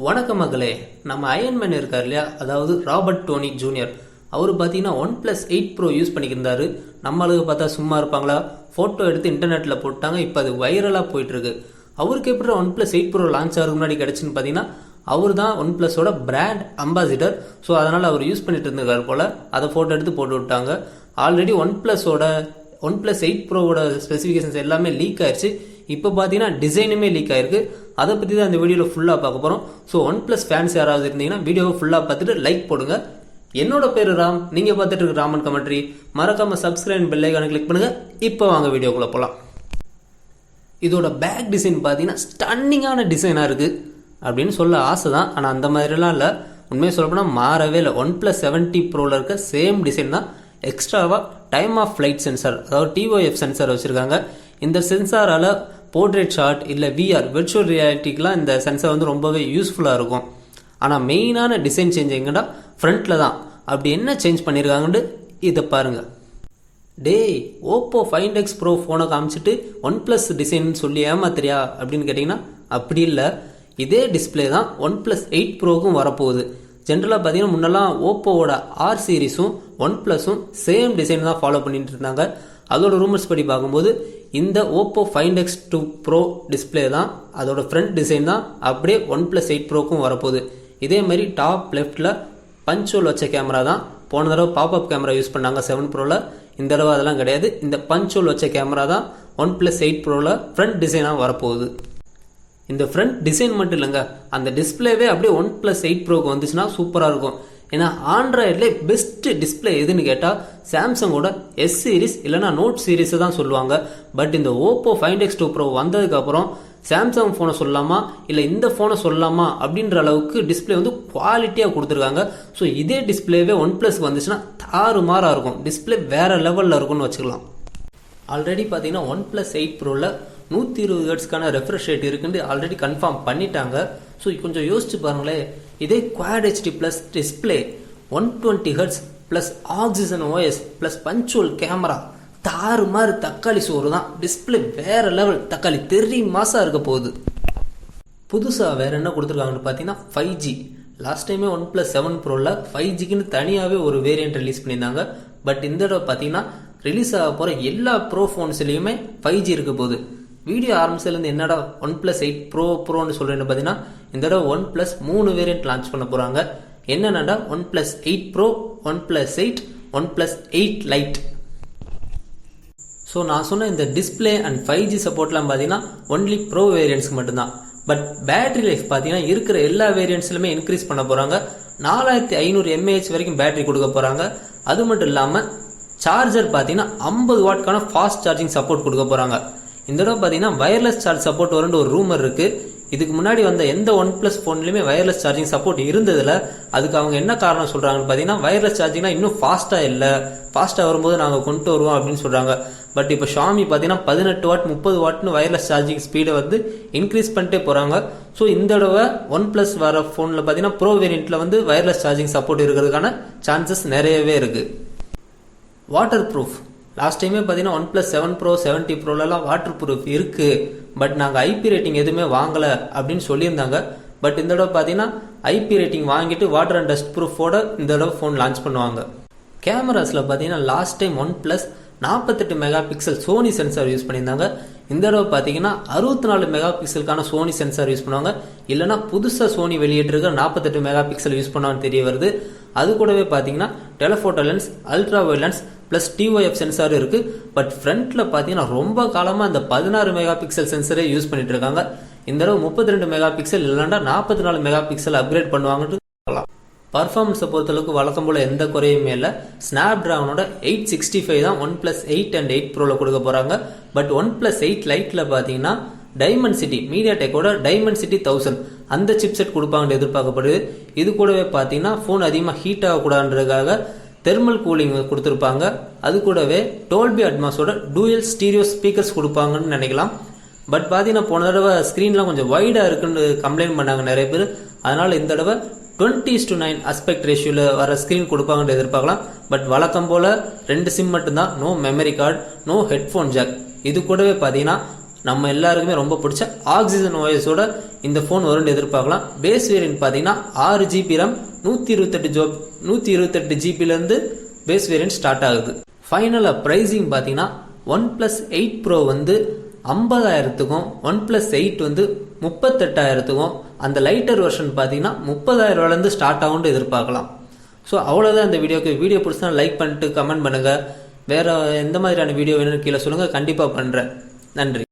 வணக்கம் மக்களே. நம்ம அயன்மேன் இருக்கார் இல்லையா, அதாவது ராபர்ட் டோனி ஜூனியர். அவர் பார்த்தீங்கன்னா OnePlus 8 Pro யூஸ் பண்ணிக்கிருந்தாரு. நம்மளுக்கு பார்த்தா சும்மா இருப்பாங்களா, ஃபோட்டோ எடுத்து இன்டர்நெட்டில் போட்டாங்க. இப்போ அது வைரலாக போயிட்டுருக்கு. அவருக்கு எப்படி OnePlus 8 Pro லான்ச் ஆகிறதுக்கு முன்னாடி கிடச்சின்னு பார்த்தீங்கன்னா, அவர் தான் OnePlusோட பிராண்ட் அம்பாசிடர். ஸோ அதனால் அவர் யூஸ் பண்ணிட்டு இருந்திருக்காரு போல். அதை ஃபோட்டோ எடுத்து போட்டு விட்டாங்க. ஆல்ரெடி OnePlus 8 Proவோட ஸ்பெசிஃபிகேஷன்ஸ் எல்லாமே லீக் ஆயிடுச்சு. இப்போ பார்த்தீங்கன்னா டிசைனுமே லீக் ஆயிருக்கு. அதை பற்றி தான் இந்த வீடியோவில் ஃபுல்லாக பார்க்க போகிறோம். ஸோ OnePlus ஃபேன்ஸ் யாராவது இருந்தீங்கன்னா வீடியோவை ஃபுல்லாக பார்த்துட்டு லைக் போடுங்க. என்னோட பேர் ராம், நீங்கள் பார்த்துட்டு இருக்க ராமன் கமெண்ட்ரி. மறக்காமல் சப்ஸ்கிரைப் பெல் ஐகானை கிளிக் பண்ணுங்கள். இப்போ வாங்க வீடியோக்குள்ளே போகலாம். இதோட பேக் டிசைன் பார்த்தீங்கன்னா ஸ்டன்னிங்கான டிசைனாக இருக்குது அப்படின்னு சொல்ல ஆசை தான். ஆனால் அந்த மாதிரிலாம் இல்லை. உண்மையை சொல்லப்போனால் மாறவே இல்லை. OnePlus 70 Proவில் இருக்க சேம் டிசைன் தான். எக்ஸ்ட்ராவாக டைம் ஆஃப் ஃப்ளைட் சென்சார், அதாவது TOF சென்சார் வச்சுருக்காங்க. இந்த சென்சாரால் போர்ட்ரேட் ஷாட் இல்லை விஆர் விர்ச்சுவல் ரியாலிட்டிக்கெலாம் இந்த சென்சார் வந்து ரொம்பவே யூஸ்ஃபுல்லாக இருக்கும். ஆனால் மெயினான டிசைன் சேஞ்ச் எங்கன்னா ஃப்ரண்ட்டில் தான். அப்படி என்ன சேஞ்ச் பண்ணியிருக்காங்கன்னு இதை பாருங்கள். டேய், ஓப்போ 5X Pro ஃபோனை காமிச்சிட்டு OnePlus டிசைன் சொல்லி ஏமாத்திரியா அப்படின்னு கேட்டிங்கன்னா அப்படி இல்லை. இதே டிஸ்பிளே தான் OnePlus 8 Proக்கும் வரப்போகுது. ஜென்ரலாக பார்த்தீங்கன்னா முன்னெல்லாம் ஓப்போவோட R சீரீஸும் OnePlusம் சேம் டிசைன் தான் ஃபாலோ பண்ணிட்டு இருந்தாங்க. அதோட ரூமர்ஸ் படி பார்க்கும்போது இந்த ஓப்போ 5X Pro டிஸ்பிளே தான், அதோட ஃப்ரண்ட் டிசைன் தான் அப்படியே OnePlus 8 Proக்கும் வரப்போகுது. இதே மாதிரி டாப் லெஃப்டில் பஞ்ச் ஹோல் வச்ச கேமரா தான். போன தடவை பாப்அப் கேமரா யூஸ் பண்ணாங்க 7 Proவில். இந்த தடவை அதெல்லாம் கிடையாது. இந்த பஞ்ச் ஹோல் வச்ச கேமரா தான் OnePlus 8 Proவில் ஃப்ரண்ட் டிசைனாக வரப்போகுது. இந்த ஃப்ரண்ட் டிசைன் மட்டும் இல்லைங்க, அந்த டிஸ்பிளேவே அப்படியே OnePlus 8 Proக்கு வந்துச்சுன்னா சூப்பராக இருக்கும். ஏன்னா ஆண்ட்ராய்ட்லேயே பெஸ்ட் டிஸ்பிளே எதுன்னு கேட்டால் சாம்சங்கோட S சீரிஸ் இல்லைனா நோட் சீரீஸை தான் சொல்லுவாங்க. பட் இந்த ஓப்போ 5X Pro வந்ததுக்கப்புறம் சாம்சங் ஃபோனை சொல்லலாமா இல்லை இந்த ஃபோனை சொல்லலாமா அப்படின்ற அளவுக்கு டிஸ்பிளே வந்து குவாலிட்டியாக கொடுத்துருக்காங்க. ஸோ இதே டிஸ்பிளேவே OnePlusக்கு வந்துச்சுன்னா தாறுமாறாக இருக்கும். டிஸ்பிளே வேறு லெவலில் இருக்கும்னு வச்சுக்கலாம். ஆல்ரெடி பார்த்தீங்கன்னா OnePlus 8 Proவில் 120 Hzக்கான ரெஃப்ரெஷ் ரேட் இருக்குன்னு ஆல்ரெடி கன்ஃபார்ம் பண்ணிட்டாங்க. ஸோ கொஞ்சம் யோசிச்சு பாருங்களேன். இதே Quad HD plus display 120 Hz plus Oxygen OS plus punch hole camera, தாறுமாறு தக்காளி சோறு தான். டிஸ்பிளே வேற லெவல், தக்காளி தெரி மாசா இருக்க போகுது. புதுசாக வேற என்ன கொடுத்துருக்காங்கன்னு பார்த்தீங்கன்னா 5G. லாஸ்ட் டைமே OnePlus 7 Proவில் 5Gக்குன்னு தனியாகவே ஒரு வேரியன்ட் ரிலீஸ் பண்ணியிருந்தாங்க. பட் இந்த தடவை பார்த்தீங்கன்னா ரிலீஸ் ஆக போகிற எல்லா ப்ரோ ஃபோன்ஸ்லேயுமே 5G இருக்க போகுது. வீடியோ ஆரம்பிச்சதுலேருந்து என்னடா OnePlus 8 Proன்னு சொல்கிறேன்னு பார்த்தீங்கன்னா இந்த தடவை OnePlus 3 வேரியன்ட் லான்ச் பண்ண போகிறாங்க. என்னென்னடா OnePlus 8 Pro, OnePlus 8, OnePlus 8 lite. So நான் சொன்ன இந்த டிஸ்பிளே அண்ட் 5G சப்போர்ட்லாம் பார்த்தீங்கன்னா ஒன்லி ப்ரோ வேரியன்ட்ஸ்க்கு மட்டும்தான். பட் பேட்டரி லைஃப் பார்த்தீங்கன்னா இருக்கிற எல்லா வேரியன்ட்ஸ்லுமே இன்க்ரீஸ் பண்ண போகிறாங்க. 4500 mAh வரைக்கும் பேட்டரி கொடுக்க போகிறாங்க. அது மட்டும் இல்லாமல் சார்ஜர் பார்த்தீங்கன்னா 50 வாட்க்கான ஃபாஸ்ட் சார்ஜிங் சப்போர்ட் கொடுக்க போகிறாங்க. இந்த தடவை பார்த்தீங்கன்னா வயர்லெஸ் சார்ஜ் சப்போர்ட் வரும்னு ஒரு ரூமர் இருக்குது. இதுக்கு முன்னாடி வந்த எந்த OnePlus ஃபோன்லையுமே வயர்லெஸ் சார்ஜிங் சப்போர்ட் இருந்ததில்ல. அதுக்கு அவங்க என்ன காரணம் சொல்கிறாங்கன்னு பார்த்தீங்கன்னா வயர்லெஸ் சார்ஜிங்னா இன்னும் ஃபாஸ்ட்டாக இல்லை, ஃபாஸ்ட்டாக வரும்போது நாங்கள் கொண்டு வருவோம் அப்படின்னு சொல்கிறாங்க. பட் இப்போ ஷாமி பார்த்தீங்கன்னா 18 வாட் 30 வாட்னு வயர்லெஸ் சார்ஜிங் ஸ்பீடை வந்து இன்க்ரீஸ் பண்ணிட்டே போகிறாங்க. ஸோ இந்த தடவை OnePlus வர ஃபோனில் பார்த்தீங்கன்னா ப்ரோ வேரியண்ட்டில் வந்து வயர்லெஸ் சார்ஜிங் சப்போர்ட் இருக்கிறதுக்கான சான்சஸ் நிறையவே இருக்குது. வாட்டர் ப்ரூஃப் லாஸ்ட் டைமே பார்த்தீங்கன்னா OnePlus 7 Pro 70 Proலலாம் வாட்டர் ப்ரூஃப் இருக்குது. பட் நாங்கள் IP ரேட்டிங் எதுவுமே வாங்கலை அப்படின்னு சொல்லியிருந்தாங்க. பட் இந்த தடவை பார்த்தீங்கன்னா IP ரேட்டிங் வாங்கிட்டு வாட்டர் அண்ட் டஸ்ட் ப்ரூஃபோட இந்த தடவை ஃபோன் லான்ச் பண்ணுவாங்க. கேமராஸில் பார்த்தீங்கன்னா last time OnePlus 48 megapixel Sony sensor use பண்ணியிருந்தாங்க. இந்த தடவை பார்த்தீங்கன்னா 64 மெகா பிக்சலுக்கான சோனி சென்சார் யூஸ் பண்ணுவாங்க. இல்லைனா புதுசாக சோனி வெளியிட்டிருக்க 48 மெகா பிக்சல் யூஸ் பண்ணுவான்னு தெரிய வருது. அது கூடவே பார்த்தீங்கன்னா telephoto lens, ultra wide lens plus TOF sensor இருக்குது. பட் ஃப்ரண்ட்டில் பார்த்தீங்கன்னா ரொம்ப காலமாக அந்த 16 மெகா பிக்சல் சென்சரே யூஸ் பண்ணிட்டு இருக்காங்க. இந்த தடவை 32 மெகா பிக்சல் இல்லைனா 44 மெகா பிக்சல் அப்கிரேட் பண்ணுவாங்கன்னு சொல்லலாம். பர்ஃபார்மன்ஸை பொறுத்தளவுக்கு வழக்கம் போல் எந்த குறையுமே இல்லை. ஸ்னாப் டிராகனோட 865 தான் OnePlus 8 and 8 Proவில் கொடுக்க போகிறாங்க. பட் OnePlus 8 Liteல பார்த்தீங்கன்னா டைமென்சிட்டி மீடியாடெக்கோட டைமென்சிட்டி 1000 அந்த சிப்செட் கொடுப்பாங்கன்னு எதிர்பார்க்கப்படுது. இது கூடவே பார்த்தீங்கன்னா ஃபோன் அதிகமாக ஹீட் ஆகக்கூடாதுன்றதுக்காக தெர்மல் கூலிங் கொடுத்துருப்பாங்க. அது கூடவே டோல்பி அட்மாஸோட டூயல் ஸ்டீரியோ ஸ்பீக்கர்ஸ் கொடுப்பாங்கன்னு நினைக்கலாம். பட் பார்த்தீங்கன்னா போன தடவை ஸ்க்ரீன்லாம் கொஞ்சம் வைடாக இருக்குன்னு கம்ப்ளைண்ட் பண்ணாங்க நிறைய பேர். அதனால் இந்த தடவை 20:9 அஸ்பெக்ட் ரேஷியோவில் வர ஸ்க்ரீன் கொடுப்பாங்கன்னு எதிர்பார்க்கலாம். பட் வழக்கம் போல் 2 சிம் மட்டும்தான், no memory card, no headphone jack. இது கூடவே பார்த்தீங்கன்னா நம்ம எல்லாருக்குமே ரொம்ப பிடிச்ச ஆக்சிஜன் ஓஎஸோட இந்த ஃபோன் வரும்னு எதிர்பார்க்கலாம். பேஸ் வேரியன்ட் பார்த்தீங்கன்னா 6 GB RAM 128 ஜிபிலேருந்து பேஸ் வேரியன்ட் ஸ்டார்ட் ஆகுது. ஃபைனலாக ப்ரைஸிங் பார்த்தீங்கன்னா OnePlus 8 Pro வந்து 50,000க்கும் OnePlus 8 வந்து 38,000க்கும் அந்த லைட்டர் வெர்ஷன் பார்த்தீங்கன்னா 30,000 ஸ்டார்ட் ஆகும்னு எதிர்பார்க்கலாம். ஸோ அவ்வளோதான் இந்த வீடியோ பிடிச்சா லைக் பண்ணிட்டு கமெண்ட் பண்ணுங்கள். வேறு எந்த மாதிரியான வீடியோ வேணும்னு கீழே சொல்லுங்கள், கண்டிப்பாக பண்ணுறேன். நன்றி.